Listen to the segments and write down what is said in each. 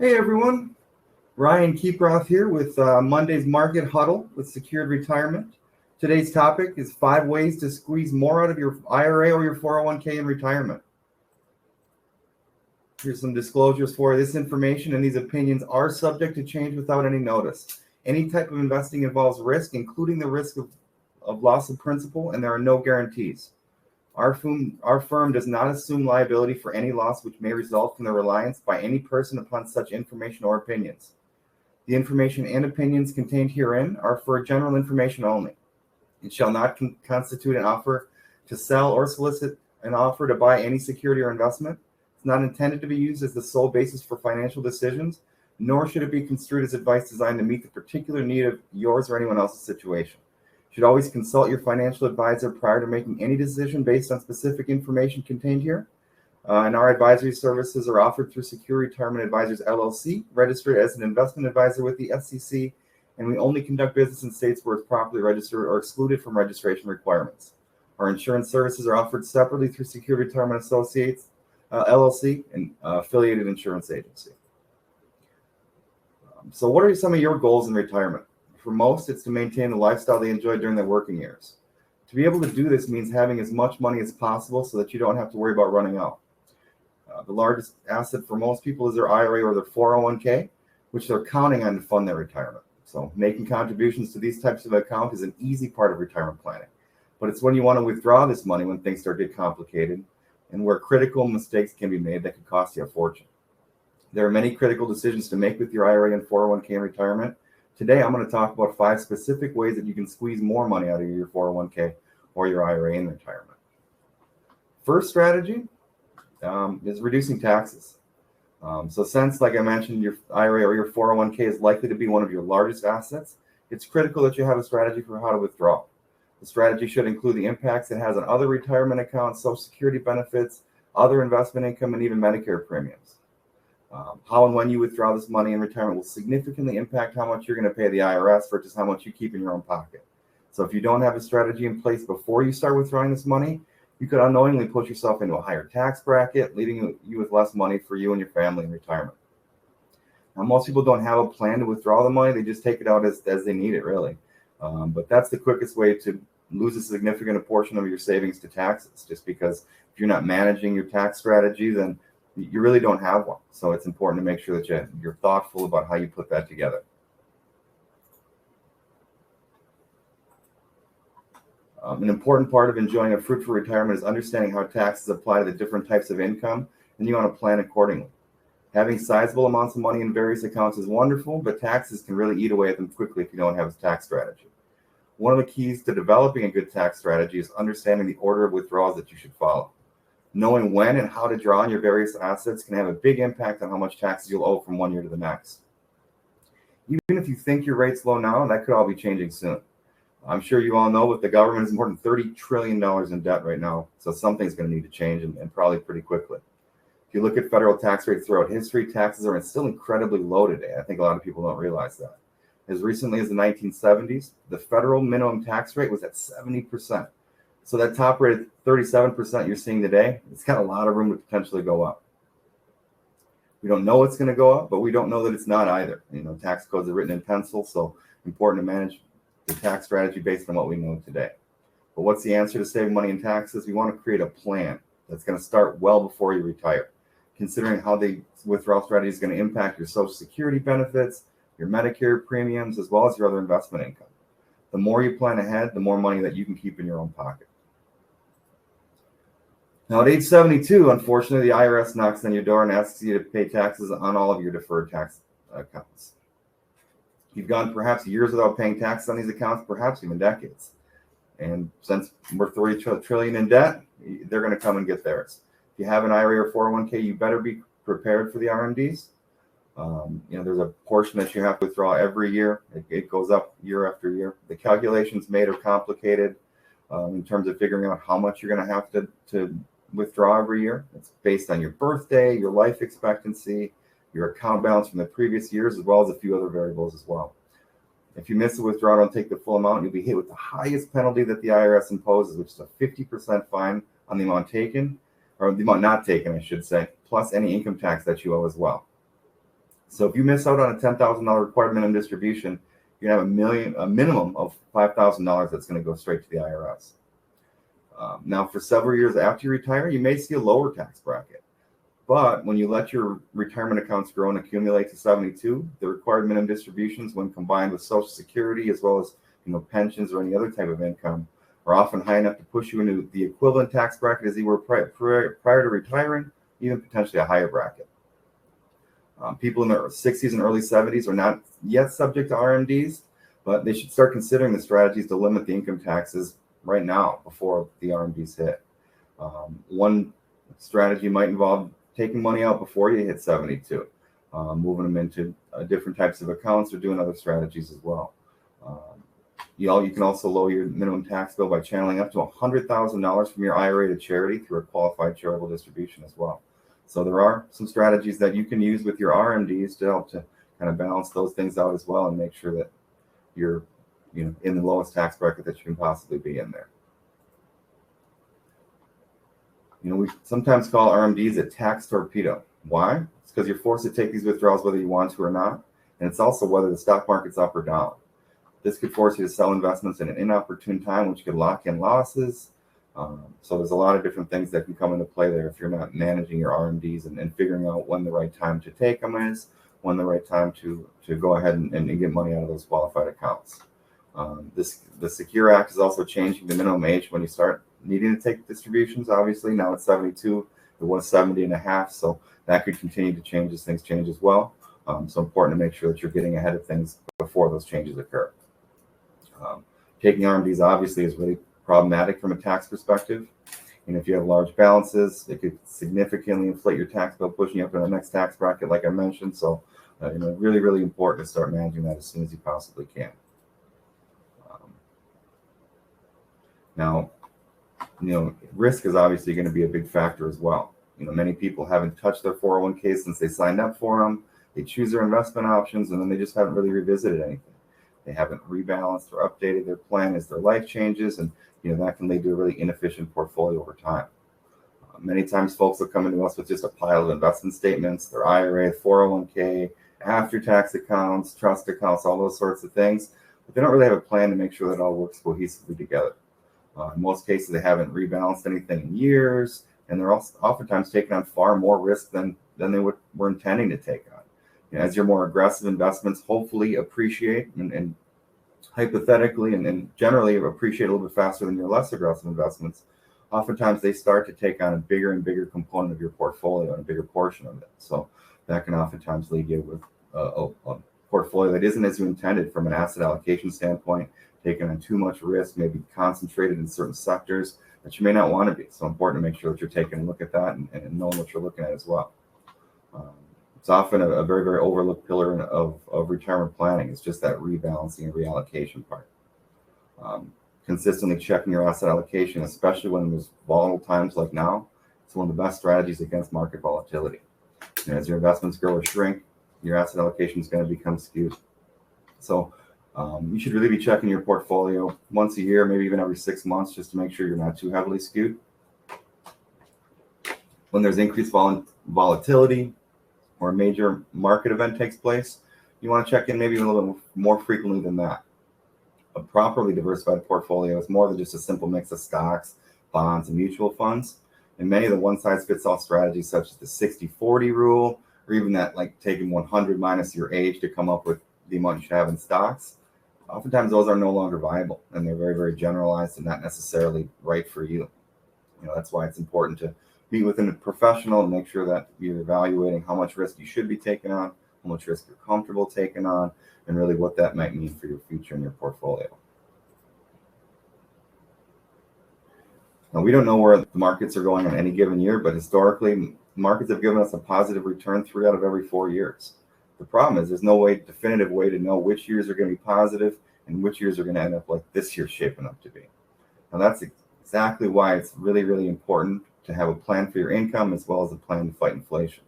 Hey everyone, Ryan Keeproth here with Monday's Market Huddle with Secured Retirement. Today's topic is 5 ways to squeeze more out of your IRA or your 401k in retirement. Here's some disclosures for you. This information and these opinions are subject to change without any notice. Any type of investing involves risk, including the risk of loss of principal, and there are no guarantees. Our firm does not assume liability for any loss which may result from the reliance by any person upon such information or opinions. The information and opinions contained herein are for general information only. It shall not constitute an offer to sell or solicit an offer to buy any security or investment. It's not intended to be used as the sole basis for financial decisions, nor should it be construed as advice designed to meet the particular need of yours or anyone else's situation. You should always consult your financial advisor prior to making any decision based on specific information contained here. And our advisory services are offered through Secure Retirement Advisors, LLC, registered as an investment advisor with the SEC, and we only conduct business in states where it's properly registered or excluded from registration requirements. Our insurance services are offered separately through Secure Retirement Associates, LLC, an affiliated insurance agency. So what are some of your goals in retirement? For most, it's to maintain the lifestyle they enjoyed during their working years. To be able to do this means having as much money as possible so that you don't have to worry about running out. The largest asset for most people is their IRA or their 401k, which they're counting on to fund their retirement. So making contributions to these types of accounts is an easy part of retirement planning. But it's when you want to withdraw this money when things start to get complicated and where critical mistakes can be made that could cost you a fortune. There are many critical decisions to make with your IRA and 401k in retirement. Today, I'm going to talk about 5 specific ways that you can squeeze more money out of your 401k or your IRA in retirement. First strategy is reducing taxes. So since, like I mentioned, your IRA or your 401k is likely to be one of your largest assets, it's critical that you have a strategy for how to withdraw. The strategy should include the impacts it has on other retirement accounts, Social Security benefits, other investment income, and even Medicare premiums. How and when you withdraw this money in retirement will significantly impact how much you're going to pay the IRS versus how much you keep in your own pocket. So if you don't have a strategy in place before you start withdrawing this money, you could unknowingly put yourself into a higher tax bracket, leaving you with less money for you and your family in retirement. Now, most people don't have a plan to withdraw the money. They just take it out as they need it, really. But that's the quickest way to lose a significant portion of your savings to taxes, just because if you're not managing your tax strategy, then you really don't have one. So it's important to make sure that you're thoughtful about how you put that together. An important part of enjoying a fruitful retirement is understanding how taxes apply to the different types of income, and you want to plan accordingly. Having sizable amounts of money in various accounts is wonderful, but taxes can really eat away at them quickly if you don't have a tax strategy. One of the keys to developing a good tax strategy is understanding the order of withdrawals that you should follow. Knowing when and how to draw on your various assets can have a big impact on how much taxes you'll owe from one year to the next. Even if you think your rate's low now, that could all be changing soon. I'm sure you all know, but the government is more than $30 trillion in debt right now, so something's going to need to change, and probably pretty quickly. If you look at federal tax rates throughout history, taxes are still incredibly low today. I think a lot of people don't realize that. As recently as the 1970s, the federal minimum tax rate was at 70%. So that top rate at 37% you're seeing today, it's got a lot of room to potentially go up. We don't know it's going to go up, but we don't know that it's not either. Tax codes are written in pencil, so important to manage the tax strategy based on what we know today. But what's the answer to saving money in taxes? We want to create a plan that's going to start well before you retire, considering how the withdrawal strategy is going to impact your Social Security benefits, your Medicare premiums, as well as your other investment income. The more you plan ahead, the more money that you can keep in your own pocket. Now, at age 72, unfortunately, the IRS knocks on your door and asks you to pay taxes on all of your deferred tax accounts. You've gone perhaps years without paying taxes on these accounts, perhaps even decades. And since we're $30 trillion in debt, they're going to come and get theirs. If you have an IRA or 401k, you better be prepared for the RMDs. There's a portion that you have to withdraw every year. It goes up year after year. The calculations made are complicated in terms of figuring out how much you're going to have to withdraw every year. It's based on your birthday, your life expectancy, your account balance from the previous years, as well as a few other variables as well. If you miss a withdrawal, don't take the full amount, you'll be hit with the highest penalty that the IRS imposes, which is a 50% fine on the amount taken, or the amount not taken, I should say, plus any income tax that you owe as well. So if you miss out on a $10,000 required minimum distribution, you're gonna have a minimum of $5,000 that's going to go straight to the IRS. Now, for several years after you retire, you may see a lower tax bracket. But when you let your retirement accounts grow and accumulate to 72, the required minimum distributions, when combined with Social Security as well as pensions or any other type of income, are often high enough to push you into the equivalent tax bracket as you were prior to retiring, even potentially a higher bracket. People in their 60s and early 70s are not yet subject to RMDs, but they should start considering the strategies to limit the income taxes right now before the RMDs hit. One strategy might involve taking money out before you hit 72, moving them into different types of accounts or doing other strategies as well. You can also lower your minimum tax bill by channeling up to $100,000 from your IRA to charity through a qualified charitable distribution as well. So there are some strategies that you can use with your RMDs to help to kind of balance those things out as well and make sure that you're in the lowest tax bracket that you can possibly be in there. We sometimes call RMDs a tax torpedo. Why? It's because you're forced to take these withdrawals whether you want to or not. And it's also whether the stock market's up or down. This could force you to sell investments in an inopportune time, which could lock in losses. So there's a lot of different things that can come into play there if you're not managing your RMDs and figuring out when the right time to take them is, when the right time to go ahead and get money out of those qualified accounts. The Secure Act is also changing the minimum age when you start needing to take distributions. Obviously, now it's 72. It was 70 and a half, so that could continue to change as things change as well. So important to make sure that you're getting ahead of things before those changes occur. Taking RMDs obviously is really problematic from a tax perspective. And if you have large balances, it could significantly inflate your tax bill, pushing you up to the next tax bracket, like I mentioned. So, really, really important to start managing that as soon as you possibly can. Now, risk is obviously going to be a big factor as well. Many people haven't touched their 401ks since they signed up for them. They choose their investment options, and then they just haven't really revisited anything. They haven't rebalanced or updated their plan as their life changes, and that can lead to a really inefficient portfolio over time. Many times folks will come into us with just a pile of investment statements, their IRA, 401k, after-tax accounts, trust accounts, all those sorts of things, but they don't really have a plan to make sure that it all works cohesively together. In most cases, they haven't rebalanced anything in years, and they're also oftentimes taking on far more risk than they were intending to take on. As your more aggressive investments hopefully appreciate and hypothetically and generally appreciate a little bit faster than your less aggressive investments, oftentimes they start to take on a bigger and bigger component of your portfolio and a bigger portion of it. So that can oftentimes leave you with a portfolio that isn't as you intended from an asset allocation standpoint, taking on too much risk, maybe concentrated in certain sectors that you may not want to be. So important to make sure that you're taking a look at that and knowing what you're looking at as well. It's often a very, very overlooked pillar of retirement planning. It's just that rebalancing and reallocation part. Consistently checking your asset allocation, especially when there's volatile times like now, it's one of the best strategies against market volatility. As your investments grow or shrink, your asset allocation is going to become skewed. So you should really be checking your portfolio once a year, maybe even every 6 months, just to make sure you're not too heavily skewed. When there's increased volatility or a major market event takes place, you want to check in maybe a little bit more frequently than that. A properly diversified portfolio is more than just a simple mix of stocks, bonds, and mutual funds. And many of the one-size-fits-all strategies, such as the 60-40 rule, or even that like taking 100 minus your age to come up with the amount you should have in stocks, oftentimes those are no longer viable, and they're very, very generalized and not necessarily right for you. That's why it's important to meet with a professional and make sure that you're evaluating how much risk you should be taking on, how much risk you're comfortable taking on, and really what that might mean for your future and your portfolio. Now, we don't know where the markets are going in any given year, but historically, markets have given us a positive return 3 out of every 4 years. The problem is there's no definitive way to know which years are going to be positive and which years are going to end up like this year's shaping up to be. Now, that's exactly why it's really, really important to have a plan for your income as well as a plan to fight inflation.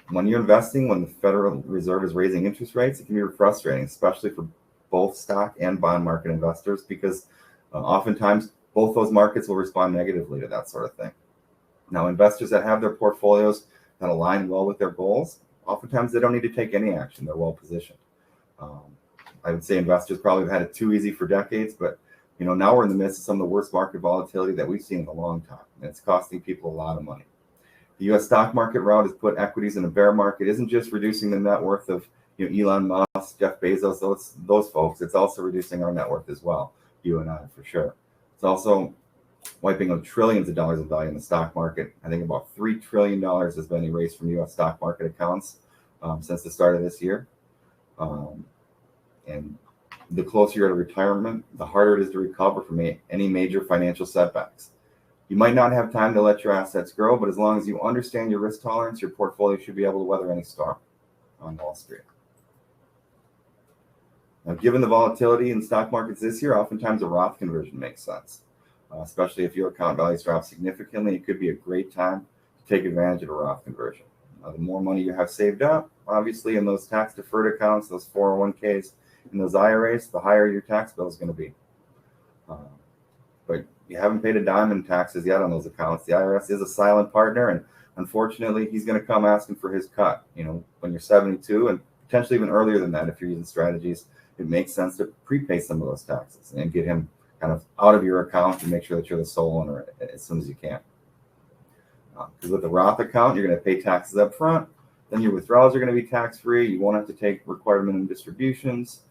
When you're investing, when the Federal Reserve is raising interest rates, it can be frustrating, especially for both stock and bond market investors, because oftentimes both those markets will respond negatively to that sort of thing. Now, investors that have their portfolios that align well with their goals, oftentimes they don't need to take any action. They're well positioned. I would say investors probably have had it too easy for decades, but now we're in the midst of some of the worst market volatility that we've seen in a long time, and it's costing people a lot of money. The U.S. stock market rout has put equities in a bear market. Isn't just reducing the net worth of Elon Musk, Jeff Bezos, those folks. It's also reducing our net worth as well, you and I for sure. It's also wiping out trillions of dollars of value in the stock market. I think about $3 trillion has been erased from U.S. stock market accounts since the start of this year. And the closer you're to retirement, the harder it is to recover from any major financial setbacks. You might not have time to let your assets grow, but as long as you understand your risk tolerance, your portfolio should be able to weather any storm on Wall Street. Now, given the volatility in stock markets this year, oftentimes a Roth conversion makes sense, especially if your account values drop significantly. It could be a great time to take advantage of a Roth conversion. The more money you have saved up, obviously, in those tax-deferred accounts, those 401ks, and those IRAs, the higher your tax bill is going to be. But you haven't paid a dime in taxes yet on those accounts. The IRS is a silent partner, and unfortunately, he's going to come asking for his cut. When you're 72, and potentially even earlier than that, if you're using strategies, it makes sense to prepay some of those taxes and get him kind of out of your account and make sure that you're the sole owner as soon as you can. Because with the Roth account, you're going to pay taxes up front. Then your withdrawals are going to be tax-free. You won't have to take required minimum distributions.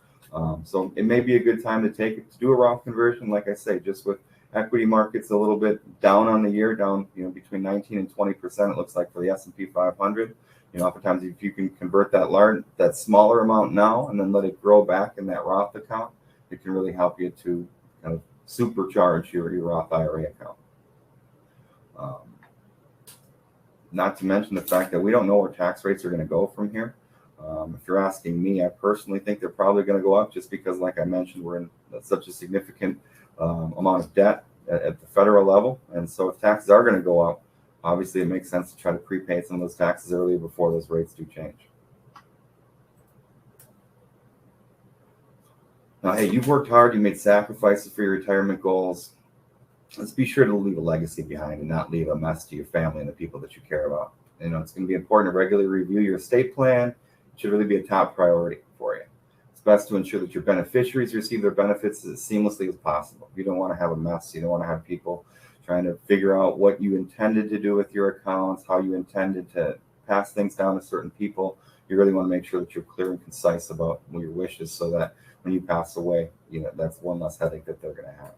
So it may be a good time to do a Roth conversion. Like I say, just with equity markets a little bit down on the year, down between 19 and 20%. It looks like for the S&P 500. Oftentimes if you can convert that smaller amount now and then let it grow back in that Roth account, it can really help you to kind of supercharge your Roth IRA account. Not to mention the fact that we don't know where tax rates are going to go from here. If you're asking me, I personally think they're probably going to go up just because, like I mentioned, we're in such a significant amount of debt at the federal level. And so if taxes are going to go up, obviously it makes sense to try to prepay some of those taxes early before those rates do change. Now, hey, you've worked hard, you made sacrifices for your retirement goals. Let's be sure to leave a legacy behind and not leave a mess to your family and the people that you care about. It's going to be important to regularly review your estate plan. It should really be a top priority for you. It's best to ensure that your beneficiaries receive their benefits as seamlessly as possible. You don't want to have a mess. You don't want to have people trying to figure out what you intended to do with your accounts, how you intended to pass things down to certain people. You really want to make sure that you're clear and concise about your wishes so that when you pass away, that's one less headache that they're going to have.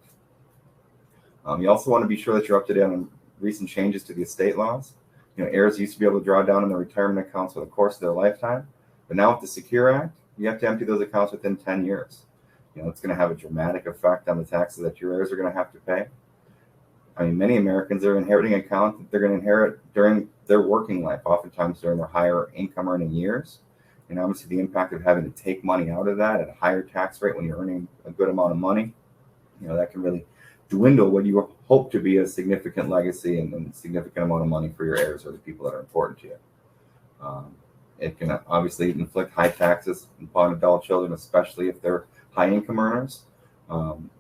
You also want to be sure that you're up to date on recent changes to the estate laws. Heirs used to be able to draw down on their retirement accounts for the course of their lifetime, but now with the Secure Act, you have to empty those accounts within 10 years. It's going to have a dramatic effect on the taxes that your heirs are going to have to pay. Many Americans are inheriting accounts that they're going to inherit during their working life, oftentimes during their higher income earning years. And obviously the impact of having to take money out of that at a higher tax rate when you're earning a good amount of money, that can really dwindle what you hope to be a significant legacy and significant amount of money for your heirs or the people that are important to you. It can obviously inflict high taxes upon adult children, especially if they're high income earners.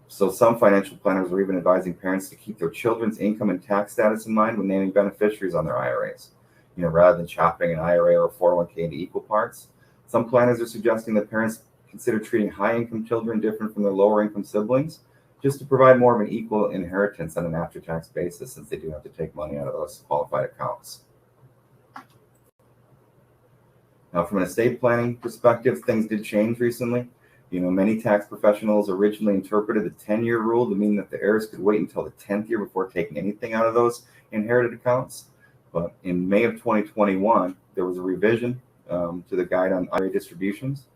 So some financial planners are even advising parents to keep their children's income and tax status in mind when naming beneficiaries on their IRAs, rather than chopping an IRA or 401k into equal parts. Some planners are suggesting that parents consider treating high income children different from their lower income siblings, just to provide more of an equal inheritance on an after-tax basis, since they do have to take money out of those qualified accounts. Now, from an estate planning perspective, things did change recently. Many tax professionals originally interpreted the 10-year rule to mean that the heirs could wait until the 10th year before taking anything out of those inherited accounts. But in May of 2021, there was a revision to the guide on IRA distributions.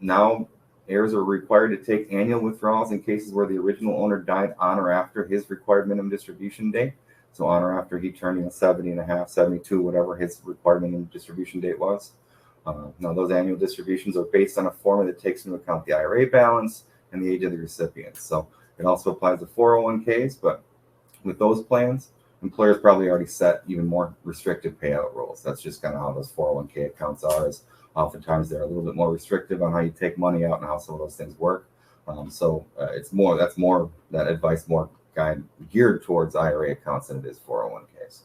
Now, heirs are required to take annual withdrawals in cases where the original owner died on or after his required minimum distribution date. So on or after he turned 70 and a half, 72, whatever his required minimum distribution date was. Now, those annual distributions are based on a formula that takes into account the IRA balance and the age of the recipients. So it also applies to 401ks, but with those plans, employers probably already set even more restrictive payout rules. That's just kind of how those 401k accounts are. Is oftentimes they're a little bit more restrictive on how you take money out and how some of those things work. That advice more geared towards IRA accounts than it is 401ks.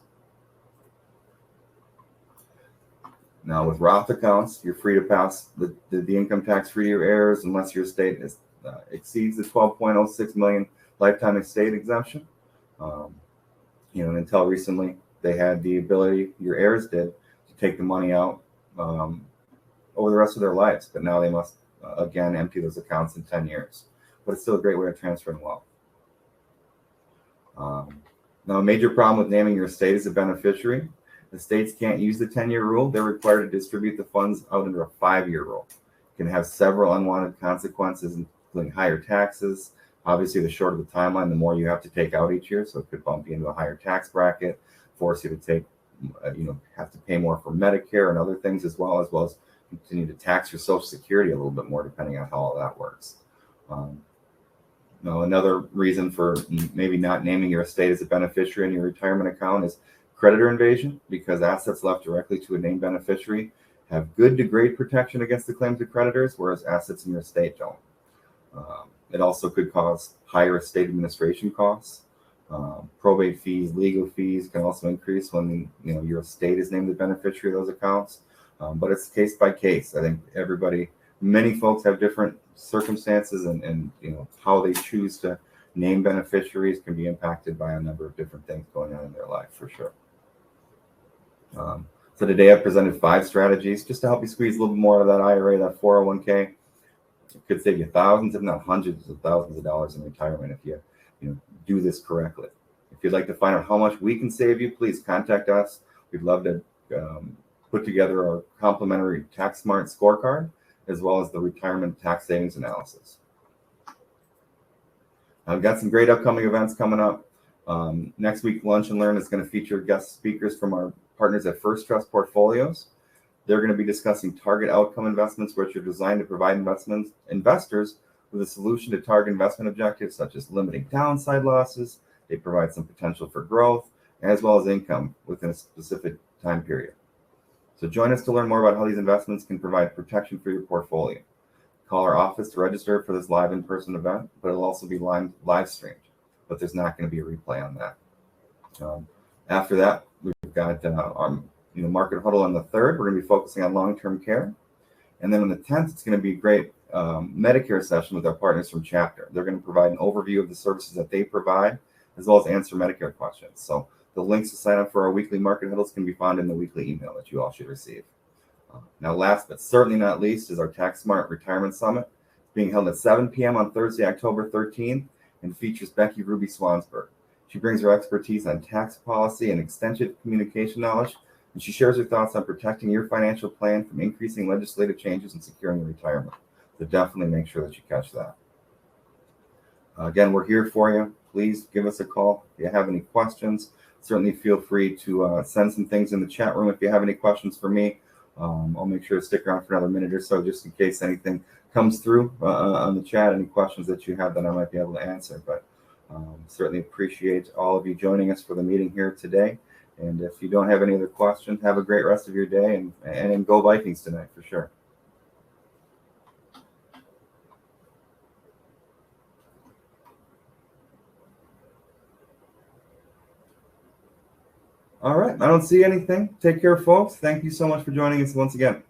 Now, with Roth accounts, you're free to pass the income tax free to your heirs unless your estate exceeds the 12.06 million lifetime estate exemption. And until recently, they had the ability, your heirs did, to take the money out over the rest of their lives. But now they must, again, empty those accounts in 10 years. But it's still a great way of transferring wealth. Now, a major problem with naming your estate as a beneficiary, the states can't use the 10-year rule. They're required to distribute the funds out under a 5-year rule. It can have several unwanted consequences, including higher taxes. Obviously, the shorter the timeline, the more you have to take out each year. So it could bump you into a higher tax bracket, force you to take, have to pay more for Medicare and other things as well as continue to tax your Social Security a little bit more, depending on how all that works. Now, another reason for maybe not naming your estate as a beneficiary in your retirement account is creditor invasion, because assets left directly to a named beneficiary have good to great protection against the claims of creditors, whereas assets in your estate don't. It also could cause higher estate administration costs. Probate fees, legal fees can also increase when your estate is named the beneficiary of those accounts. But it's case by case. I think many folks have different circumstances, and how they choose to name beneficiaries can be impacted by a number of different things going on in their life, for sure. So today I've presented 5 strategies just to help you squeeze a little bit more out of that IRA, that 401k. It could save you thousands, if not hundreds of thousands of dollars in retirement if you do this correctly. If you'd like to find out how much we can save you, please contact us. We'd love to put together our complimentary Tax Smart scorecard, as well as the retirement tax savings analysis. I've got some great upcoming events coming up. Next week, Lunch and Learn is going to feature guest speakers from our partners at First Trust Portfolios. They're going to be discussing target outcome investments, which are designed to provide investors with a solution to target investment objectives, such as limiting downside losses. They provide some potential for growth, as well as income within a specific time period. So join us to learn more about how these investments can provide protection for your portfolio. Call our office to register for this live in-person event, but it'll also be live streamed. But there's not going to be a replay on that. After that, we've got our Market Huddle on the 3rd. We're going to be focusing on long-term care. And then on the 10th, it's going to be a great Medicare session with our partners from Chapter. They're going to provide an overview of the services that they provide, as well as answer Medicare questions. So the links to sign up for our weekly Market Huddles can be found in the weekly email that you all should receive. Now, last but certainly not least is our Tax Smart Retirement Summit. It's being held at 7 p.m. on Thursday, October 13th, and features Becky Ruby Swansburg. She brings her expertise on tax policy and extensive communication knowledge, and she shares her thoughts on protecting your financial plan from increasing legislative changes and securing your retirement. So definitely make sure that you catch that. Again, we're here for you. Please give us a call if you have any questions. Certainly feel free to send some things in the chat room if you have any questions for me. I'll make sure to stick around for another minute or so just in case anything comes through on the chat, any questions that you have that I might be able to answer. But certainly appreciate all of you joining us for the meeting here today. And if you don't have any other questions, have a great rest of your day, and go Vikings tonight for sure. All right. I don't see anything. Take care, folks. Thank you so much for joining us once again.